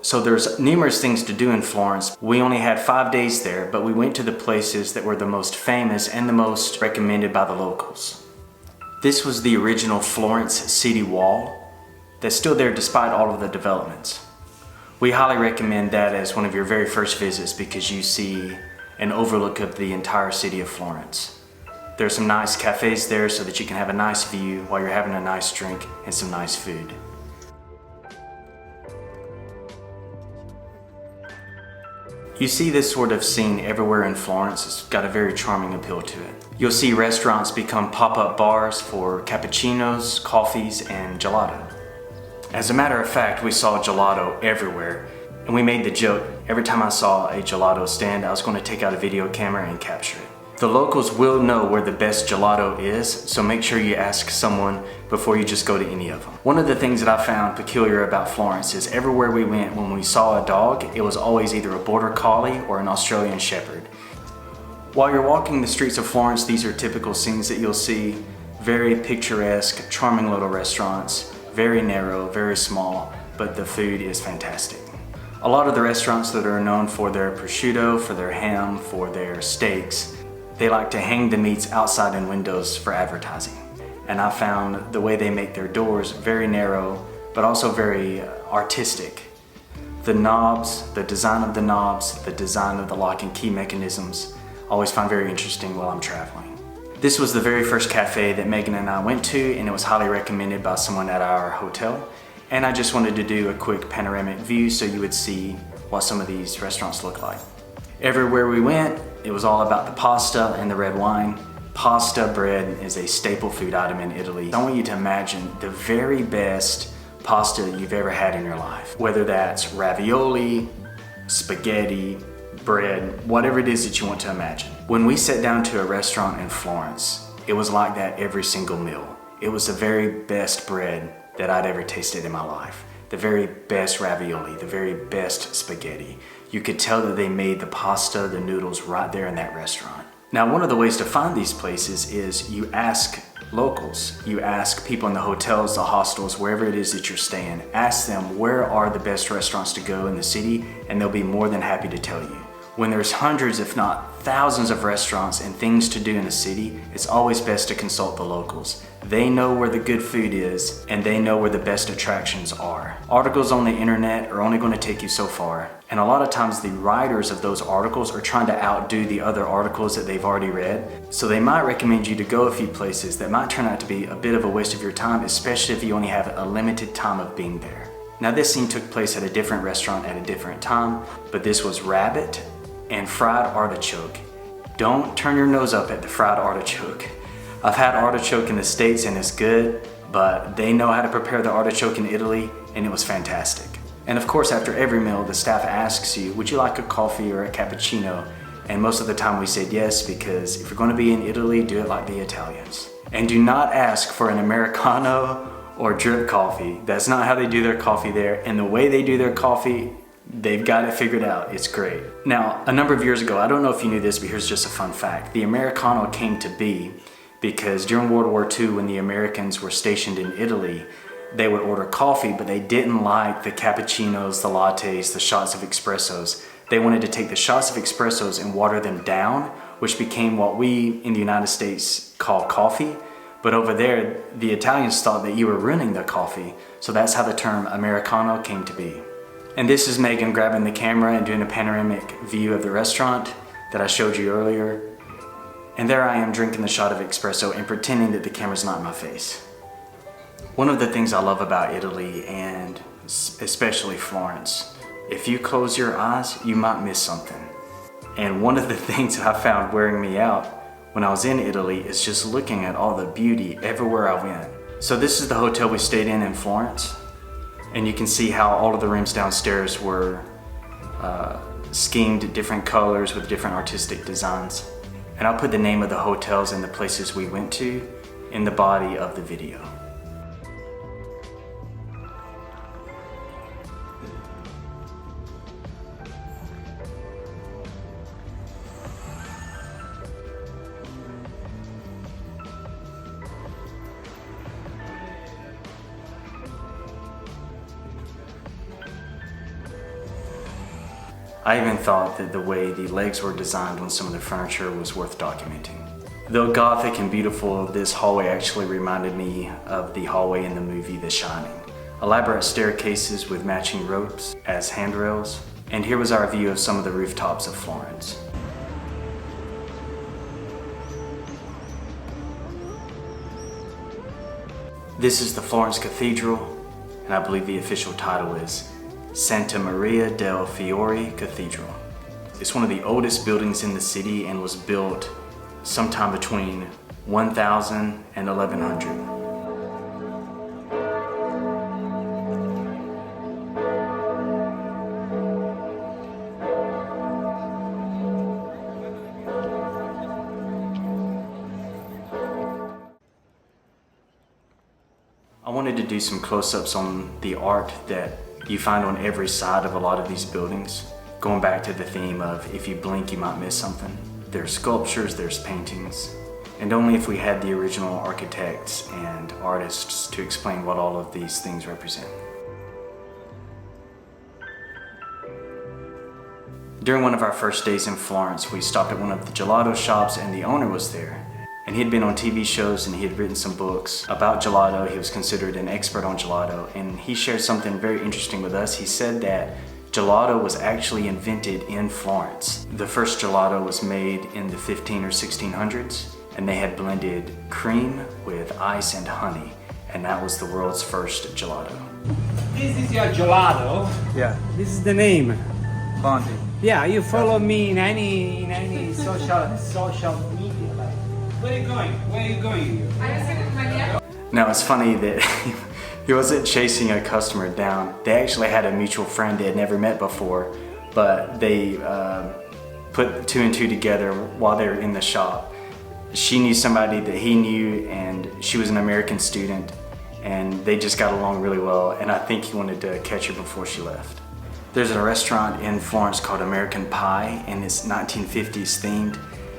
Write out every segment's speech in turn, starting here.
So there's numerous things to do in Florence. We only had 5 days there, but we went to the places that were the most famous and the most recommended by the locals. This was the original Florence city wall that's still there despite all of the developments. We highly recommend that as one of your very first visits because you see an overlook of the entire city of Florence. There are some nice cafes there so that you can have a nice view while you're having a nice drink and some nice food. You see this sort of scene everywhere in Florence. It's got a very charming appeal to it. You'll see restaurants become pop-up bars for cappuccinos, coffees, and gelato. As a matter of fact, we saw gelato everywhere, and we made the joke, every time I saw a gelato stand, I was going to take out a video camera and capture it. The locals will know where the best gelato is, so make sure you ask someone before you just go to any of them. One of the things that I found peculiar about Florence is everywhere we went, when we saw a dog, it was always either a border collie or an Australian shepherd. While you're walking the streets of Florence, these are typical scenes that you'll see. Very picturesque, charming little restaurants, very narrow, very small, but the food is fantastic. A lot of the restaurants that are known for their prosciutto, for their ham, for their steaks, they like to hang the meats outside in windows for advertising. And I found the way they make their doors very narrow, but also very artistic. The knobs, the design of the knobs, the design of the lock and key mechanisms, I always find very interesting while I'm traveling. This was the very first cafe that Megan and I went to, and it was highly recommended by someone at our hotel. And I just wanted to do a quick panoramic view so you would see what some of these restaurants look like. Everywhere we went, it was all about the pasta and the red wine. Pasta bread is a staple food item in Italy. I want you to imagine the very best pasta you've ever had in your life. Whether that's ravioli, spaghetti, bread, whatever it is that you want to imagine. When we sat down to a restaurant in Florence, it was like that every single meal. It was the very best bread that I'd ever tasted in my life. The very best ravioli, the very best spaghetti. You could tell that they made the pasta, the noodles right there in that restaurant. Now, one of the ways to find these places is you ask locals. You ask people in the hotels, the hostels, wherever it is that you're staying. Ask them where are the best restaurants to go in the city, and they'll be more than happy to tell you. When there's hundreds, if not thousands of restaurants and things to do in a city, it's always best to consult the locals. They know where the good food is, and they know where the best attractions are. Articles on the internet are only going to take you so far, and a lot of times the writers of those articles are trying to outdo the other articles that they've already read, so they might recommend you to go a few places that might turn out to be a bit of a waste of your time, especially if you only have a limited time of being there. Now, this scene took place at a different restaurant at a different time, but this was rabbit and fried artichoke. Don't turn your nose up at the fried artichoke. I've had artichoke in the States and it's good, but they know how to prepare the artichoke in Italy, and it was fantastic. And of course, after every meal, the staff asks you, would you like a coffee or a cappuccino? And most of the time we said yes, because if you're going to be in Italy, do it like the Italians. And do not ask for an Americano or drip coffee. That's not how they do their coffee there. And the way they do their coffee, they've got it figured out. It's great. Now, a number of years ago, I don't know if you knew this, but here's just a fun fact. The Americano came to be because during World War II, when the Americans were stationed in Italy, they would order coffee, but they didn't like the cappuccinos, the lattes, the shots of espressos. They wanted to take the shots of espressos and water them down, which became what we in the United States call coffee. But over there, the Italians thought that you were ruining the coffee. So that's how the term Americano came to be. And this is Megan grabbing the camera and doing a panoramic view of the restaurant that I showed you earlier. And there I am drinking the shot of espresso and pretending that the camera's not in my face. One of the things I love about Italy, and especially Florence, if you close your eyes, you might miss something. And one of the things that I found wearing me out when I was in Italy is just looking at all the beauty everywhere I went. So this is the hotel we stayed in Florence. And you can see how all of the rooms downstairs were schemed different colors with different artistic designs. And I'll put the name of the hotels and the places we went to in the body of the video. I even thought that the way the legs were designed on some of the furniture was worth documenting. Though gothic and beautiful, this hallway actually reminded me of the hallway in the movie The Shining. Elaborate staircases with matching ropes as handrails, and here was our view of some of the rooftops of Florence. This is the Florence Cathedral, and I believe the official title is Santa Maria del Fiore Cathedral. It's one of the oldest buildings in the city and was built sometime between 1000 and 1100. I wanted to do some close-ups on the art that you find on every side of a lot of these buildings, going back to the theme of if you blink you might miss something. There's sculptures, there's paintings, and only if we had the original architects and artists to explain what all of these things represent. During one of our first days in Florence, we stopped at one of the gelato shops and the owner was there. And he had been on TV shows and he had written some books about gelato. He was considered an expert on gelato, and he shared something very interesting with us. He said that gelato was actually invented in Florence. The first gelato was made in the 15 or 1600s, and they had blended cream with ice and honey, and that was the world's first gelato. This is your gelato? Yeah, This is the name? Bondi. Yeah, you follow me in any social media. Like, where are you going? Where are you going? Now it's funny that he wasn't chasing a customer down. They actually had a mutual friend they had never met before, but they put two and two together while they were in the shop. She knew somebody that he knew, and she was an American student, and they just got along really well, and I think he wanted to catch her before she left. There's a restaurant in Florence called American Pie, and it's 1950s themed,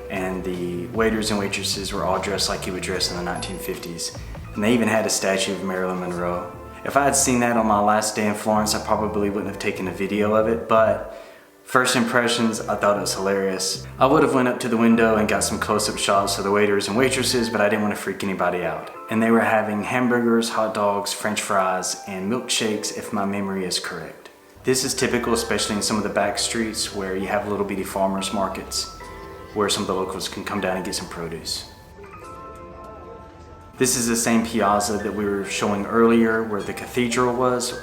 and the waiters and waitresses were all dressed like you would dress in the 1950s. And they even had a statue of Marilyn Monroe. If I had seen that on my last day in Florence, I probably wouldn't have taken a video of it, but first impressions, I thought it was hilarious. I would have went up to the window and got some close-up shots of the waiters and waitresses, but I didn't want to freak anybody out. And they were having hamburgers, hot dogs, french fries, and milkshakes if my memory is correct. This is typical, especially in some of the back streets where you have little bitty farmers markets where some of the locals can come down and get some produce. This is the same piazza that we were showing earlier where the cathedral was.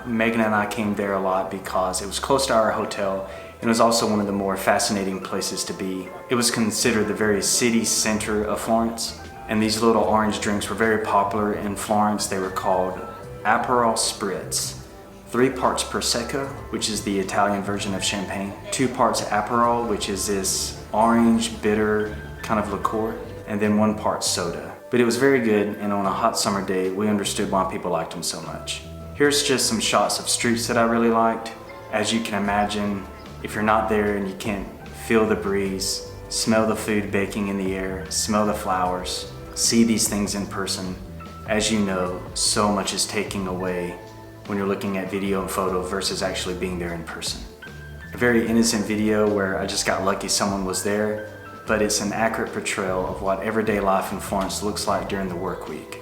Megan and I came there a lot because it was close to our hotel and it was also one of the more fascinating places to be. It was considered the very city center of Florence, and these little orange drinks were very popular in Florence. They were called Aperol Spritz. 3 parts Prosecco, which is the Italian version of champagne, 2 parts Aperol, which is this orange, bitter kind of liqueur, and then 1 part soda. But it was very good, and on a hot summer day, we understood why people liked them so much. Here's just some shots of streets that I really liked. As you can imagine, if you're not there and you can't feel the breeze, smell the food baking in the air, smell the flowers, see these things in person, as you know, so much is taking away when you're looking at video and photo versus actually being there in person. A very innocent video where I just got lucky someone was there, but it's an accurate portrayal of what everyday life in Florence looks like during the work week.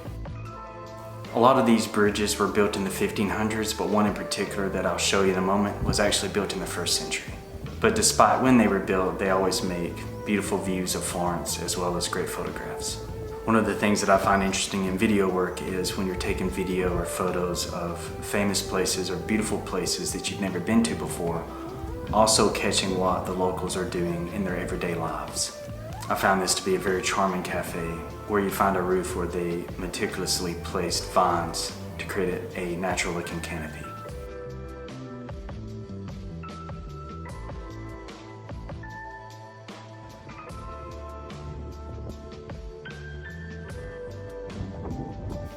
A lot of these bridges were built in the 1500s, but one in particular that I'll show you in a moment was actually built in the 1st century. But despite when they were built, they always make beautiful views of Florence as well as great photographs. One of the things that I find interesting in video work is when you're taking video or photos of famous places or beautiful places that you've never been to before, also catching what the locals are doing in their everyday lives. I found this to be a very charming cafe where you find a roof where they meticulously placed vines to create a natural looking canopy.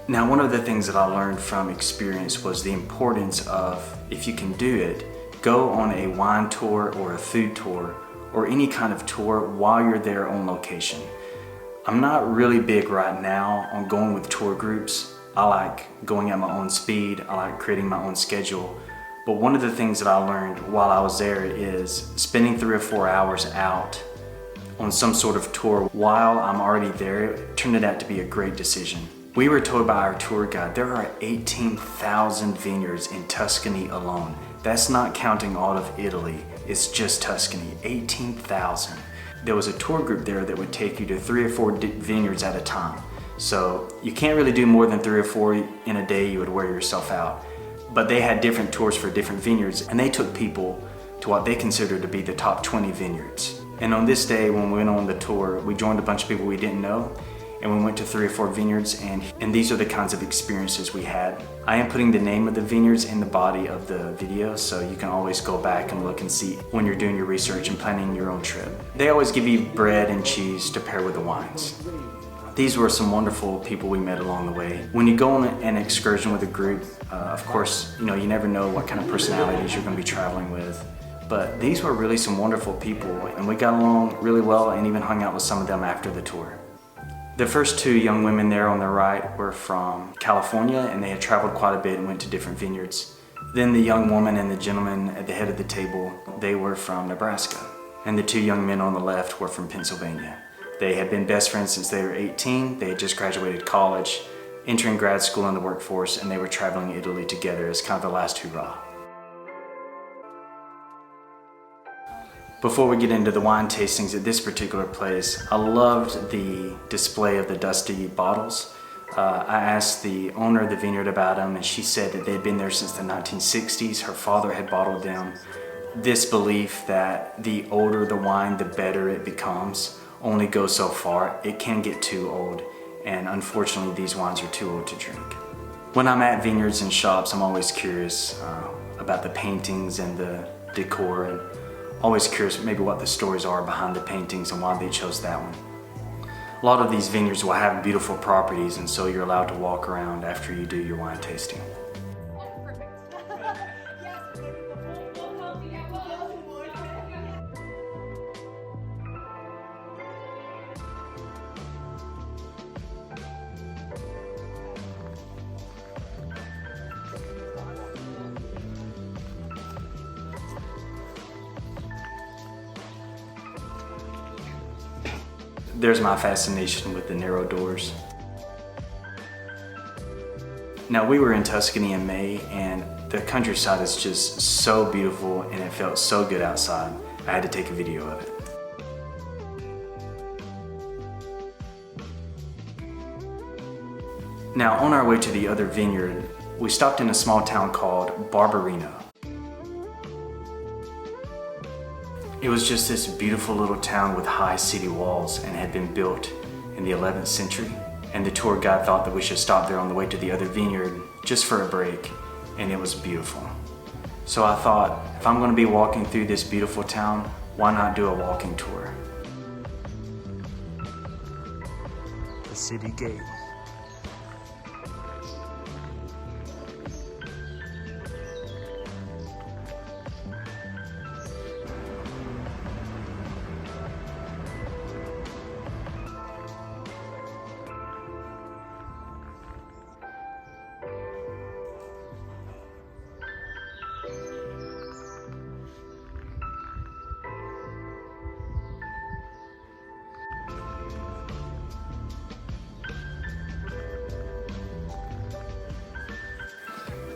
Now, one of the things that I learned from experience was the importance of, if you can do it, go on a wine tour or a food tour or any kind of tour while you're there on location. I'm not really big right now on going with tour groups. I like going at my own speed. I like creating my own schedule. But one of the things that I learned while I was there is spending 3 or 4 hours out on some sort of tour while I'm already there turned out to be a great decision. We were told by our tour guide there are 18,000 vineyards in Tuscany alone. That's not counting all of Italy, it's just Tuscany, 18,000. There was a tour group there that would take you to 3 or 4 vineyards at a time. So you can't really do more than 3 or 4 in a day, you would wear yourself out. But they had different tours for different vineyards, and they took people to what they considered to be the top 20 vineyards. And on this day when we went on the tour, we joined a bunch of people we didn't know, and we went to 3 or 4 vineyards, and these are the kinds of experiences we had. I am putting the name of the vineyards in the body of the video, so you can always go back and look and see when you're doing your research and planning your own trip. They always give you bread and cheese to pair with the wines. These were some wonderful people we met along the way. When you go on an excursion with a group, of course, you never know what kind of personalities you're going to be traveling with. But these were really some wonderful people, and we got along really well and even hung out with some of them after the tour. The first 2 young women there on the right were from California, and they had traveled quite a bit and went to different vineyards. Then the young woman and the gentleman at the head of the table, they were from Nebraska. And the 2 young men on the left were from Pennsylvania. They had been best friends since they were 18. They had just graduated college, entering grad school in the workforce, and they were traveling Italy together as kind of the last hurrah. Before we get into the wine tastings at this particular place, I loved the display of the dusty bottles. I asked the owner of the vineyard about them, and she said that they'd been there since the 1960s. Her father had bottled them. This belief that the older the wine, the better it becomes, only goes so far. It can get too old, and unfortunately these wines are too old to drink. When I'm at vineyards and shops, I'm always curious about the paintings and the decor, and always curious maybe what the stories are behind the paintings and why they chose that one. A lot of these vineyards will have beautiful properties, and so you're allowed to walk around after you do your wine tasting. There's my fascination with the narrow doors. Now, we were in Tuscany in May, and the countryside is just so beautiful, and it felt so good outside. I had to take a video of it. Now, on our way to the other vineyard, we stopped in a small town called Barberino. It was just this beautiful little town with high city walls and had been built in the 11th century. And the tour guide thought that we should stop there on the way to the other vineyard just for a break, and it was beautiful. So I thought, if I'm going to be walking through this beautiful town, why not do a walking tour? The city gate.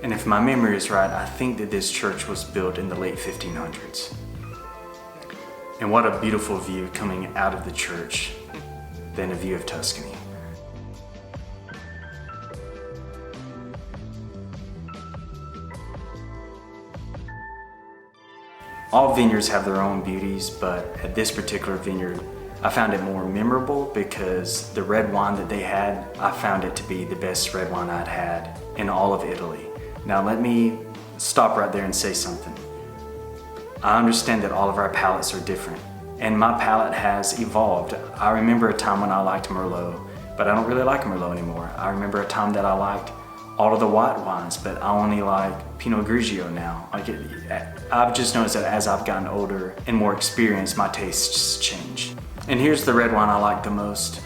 And if my memory is right, I think that this church was built in the late 1500s. And what a beautiful view coming out of the church, then a view of Tuscany. All vineyards have their own beauties, but at this particular vineyard, I found it more memorable because the red wine that they had, I found it to be the best red wine I'd had in all of Italy. Now let me stop right there and say something. I understand that all of our palates are different, and my palate has evolved. I remember a time when I liked Merlot, but I don't really like Merlot anymore. I remember a time that I liked all of the white wines, but I only like Pinot Grigio now. I've just noticed that as I've gotten older and more experienced, my tastes change. And here's the red wine I like the most,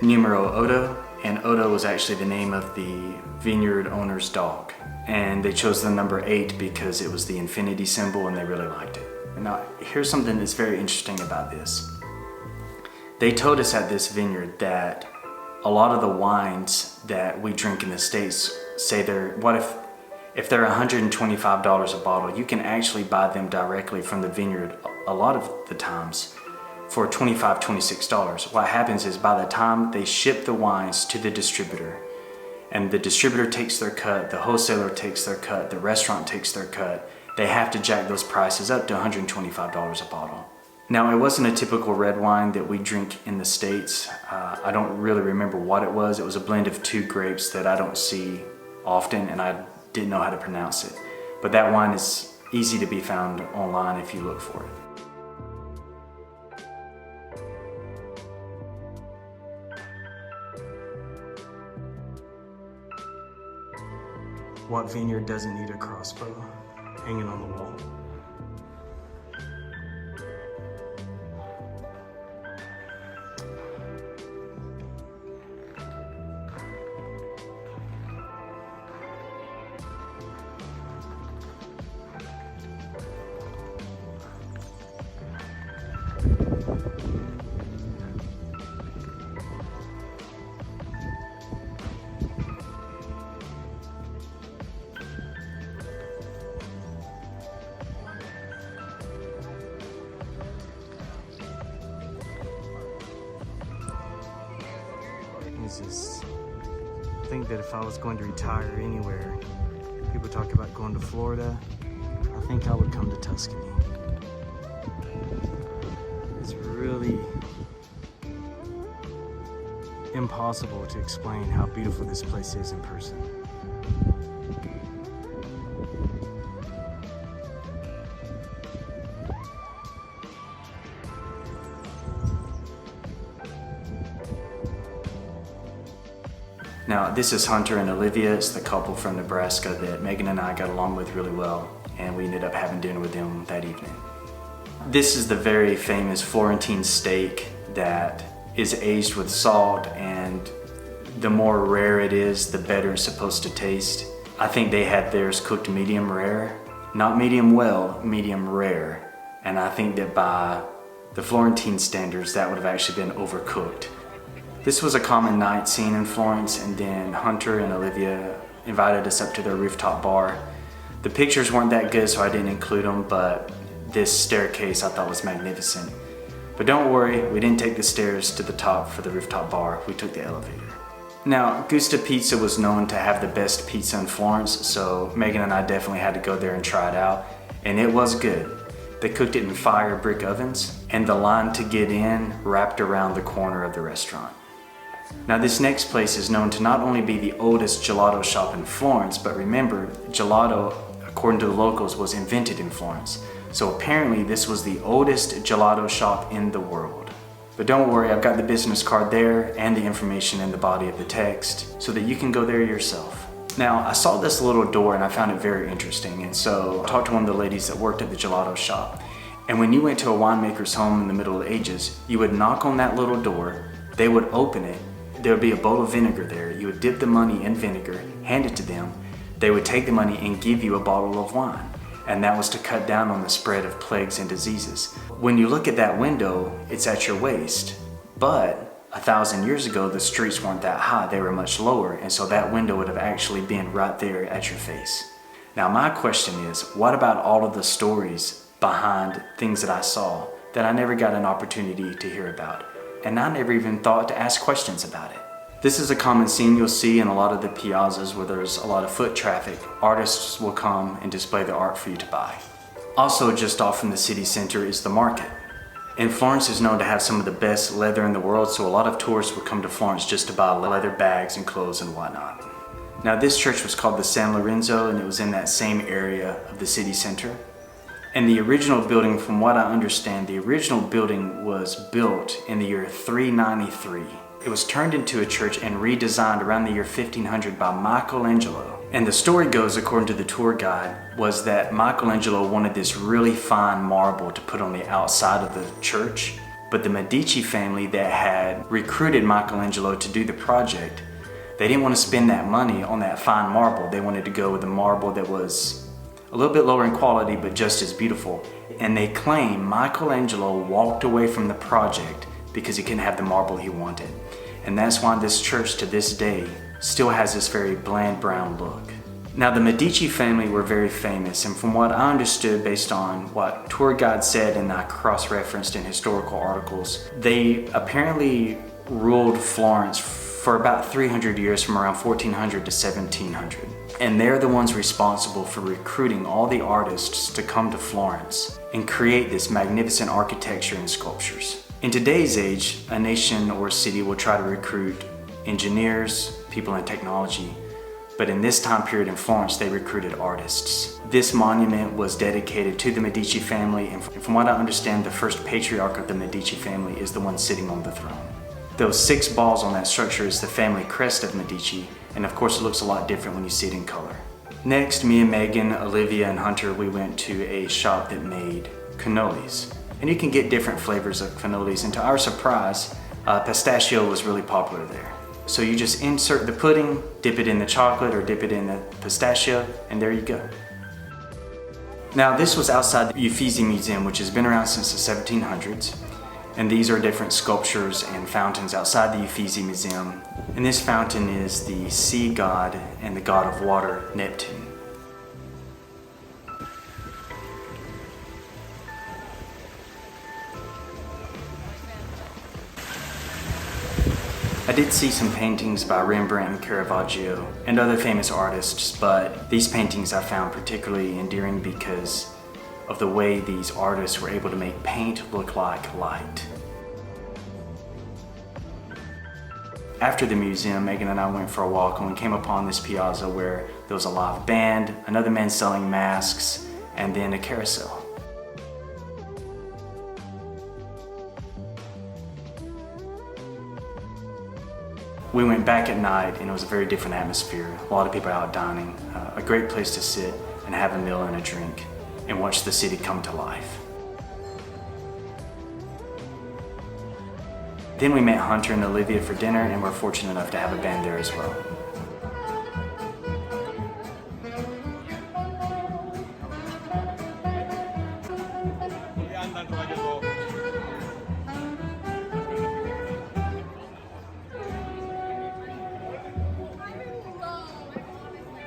Numero Odo, and Odo was actually the name of the vineyard owner's dog. and they chose the number 8 because it was the infinity symbol and they really liked it. Now, here's something that's very interesting about this. They told us at this vineyard that a lot of the wines that we drink in the States say if they're $125 a bottle, you can actually buy them directly from the vineyard a lot of the times for $25, $26. What happens is by the time they ship the wines to the distributor, and the distributor takes their cut, the wholesaler takes their cut, the restaurant takes their cut, they have to jack those prices up to $125 a bottle. Now, it wasn't a typical red wine that we drink in the States. I don't really remember what it was. It was a blend of 2 grapes that I don't see often, and I didn't know how to pronounce it. But that wine is easy to be found online if you look for it. What vineyard doesn't need a crossbow hanging on the wall? I think that if I was going to retire anywhere, people talk about going to Florida, I think I would come to Tuscany. It's really impossible to explain how beautiful this place is in person. Now, this is Hunter and Olivia. It's the couple from Nebraska that Megan and I got along with really well, and we ended up having dinner with them that evening. This is the very famous Florentine steak that is aged with salt, and the more rare it is, the better it's supposed to taste. I think they had theirs cooked medium rare, not medium well, medium rare. And I think that by the Florentine standards, that would have actually been overcooked. This was a common night scene in Florence, and then Hunter and Olivia invited us up to their rooftop bar. The pictures weren't that good, so I didn't include them, but this staircase I thought was magnificent. But don't worry, we didn't take the stairs to the top for the rooftop bar, we took the elevator. Now, Gusta Pizza was known to have the best pizza in Florence, so Megan and I definitely had to go there and try it out, and it was good. They cooked it in fire brick ovens, and the line to get in wrapped around the corner of the restaurant. Now, this next place is known to not only be the oldest gelato shop in Florence, but remember, gelato, according to the locals, was invented in Florence. So apparently this was the oldest gelato shop in the world. But don't worry, I've got the business card there and the information in the body of the text so that you can go there yourself. Now, I saw this little door and I found it very interesting, and so I talked to one of the ladies that worked at the gelato shop. And when you went to a winemaker's home in the Middle Ages, you would knock on that little door, they would open it, there would be a bowl of vinegar there. You would dip the money in vinegar, hand it to them. They would take the money and give you a bottle of wine. And that was to cut down on the spread of plagues and diseases. When you look at that window, it's at your waist. But 1,000 years ago, the streets weren't that high, they were much lower. And so that window would have actually been right there at your face. Now, my question is, what about all of the stories behind things that I saw that I never got an opportunity to hear about? And I never even thought to ask questions about it. This is a common scene you'll see in a lot of the piazzas where there's a lot of foot traffic. Artists will come and display their art for you to buy. Also, just off from the city center is the market. And Florence is known to have some of the best leather in the world, so a lot of tourists would come to Florence just to buy leather bags and clothes and whatnot. Now, this church was called the San Lorenzo, and it was in that same area of the city center. And the original building, from what I understand, the original building was built in the year 393. It was turned into a church and redesigned around the year 1500 by Michelangelo. And the story goes, according to the tour guide, was that Michelangelo wanted this really fine marble to put on the outside of the church. But the Medici family that had recruited Michelangelo to do the project They didn't want to spend that money on that fine marble. They wanted to go with a marble that was a little bit lower in quality, but just as beautiful. And they claim Michelangelo walked away from the project because he couldn't have the marble he wanted. And that's why this church to this day still has this very bland brown look. Now, the Medici family were very famous, and from what I understood based on what tour guides said and I cross-referenced in historical articles, they apparently ruled Florence for about 300 years, from around 1400 to 1700. And they're the ones responsible for recruiting all the artists to come to Florence and create this magnificent architecture and sculptures. In today's age, a nation or city will try to recruit engineers, people in technology, but in this time period in Florence, they recruited artists. This monument was dedicated to the Medici family, and from what I understand, the first patriarch of the Medici family is the one sitting on the throne. Those 6 balls on that structure is the family crest of Medici, and of course it looks a lot different when you see it in color. Next, me and Megan, Olivia, and Hunter, we went to a shop that made cannolis. And you can get different flavors of cannolis, and to our surprise, pistachio was really popular there. So you just insert the pudding, dip it in the chocolate or dip it in the pistachio, and there you go. Now, this was outside the Uffizi Museum, which has been around since the 1700s. And these are different sculptures and fountains outside the Uffizi Museum. And this fountain is the sea god and the god of water, Neptune. I did see some paintings by Rembrandt and Caravaggio and other famous artists, but these paintings I found particularly endearing because of the way these artists were able to make paint look like light. After the museum, Megan and I went for a walk, and we came upon this piazza where there was a live band, another man selling masks, and then a carousel. We went back at night, and it was a very different atmosphere. A lot of people out dining, a great place to sit and have a meal and a drink and watch the city come to life. Then we met Hunter and Olivia for dinner, and we're fortunate enough to have a band there as well.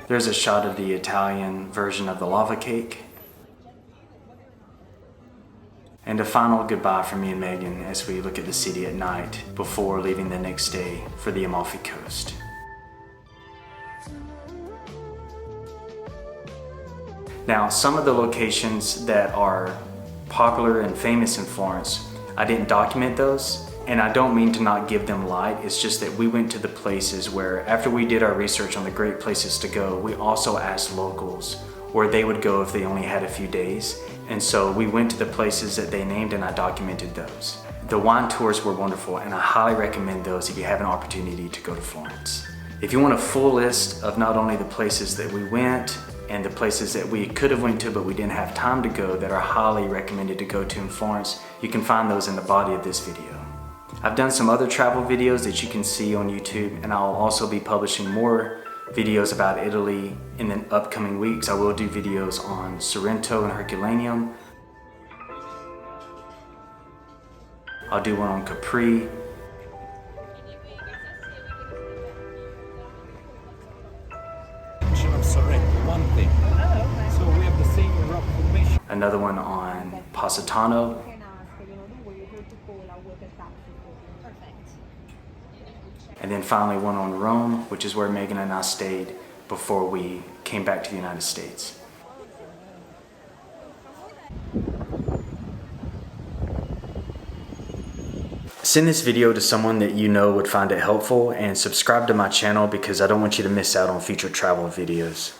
There's a shot of the Italian version of the lava cake. And a final goodbye from me and Megan as we look at the city at night before leaving the next day for the Amalfi Coast. Now, some of the locations that are popular and famous in Florence, I didn't document those, and I don't mean to not give them light. It's just that we went to the places where, after we did our research on the great places to go, we also asked locals where they would go if they only had a few days. And so we went to the places that they named, and I documented those. The wine tours were wonderful, and I highly recommend those if you have an opportunity to go to Florence. If you want a full list of not only the places that we went and the places that we could have went to but we didn't have time to go that are highly recommended to go to in Florence, you can find those in the body of this video. I've done some other travel videos that you can see on YouTube, and I'll also be publishing more videos about Italy in the upcoming weeks. I will do videos on Sorrento and Herculaneum. I'll do one on Capri. Of Sorrento, one thing. So we have the same rock formation. Another one on Positano. And then finally one on Rome, which is where Megan and I stayed before we came back to the United States. Send this video to someone that you know would find it helpful, and subscribe to my channel because I don't want you to miss out on future travel videos.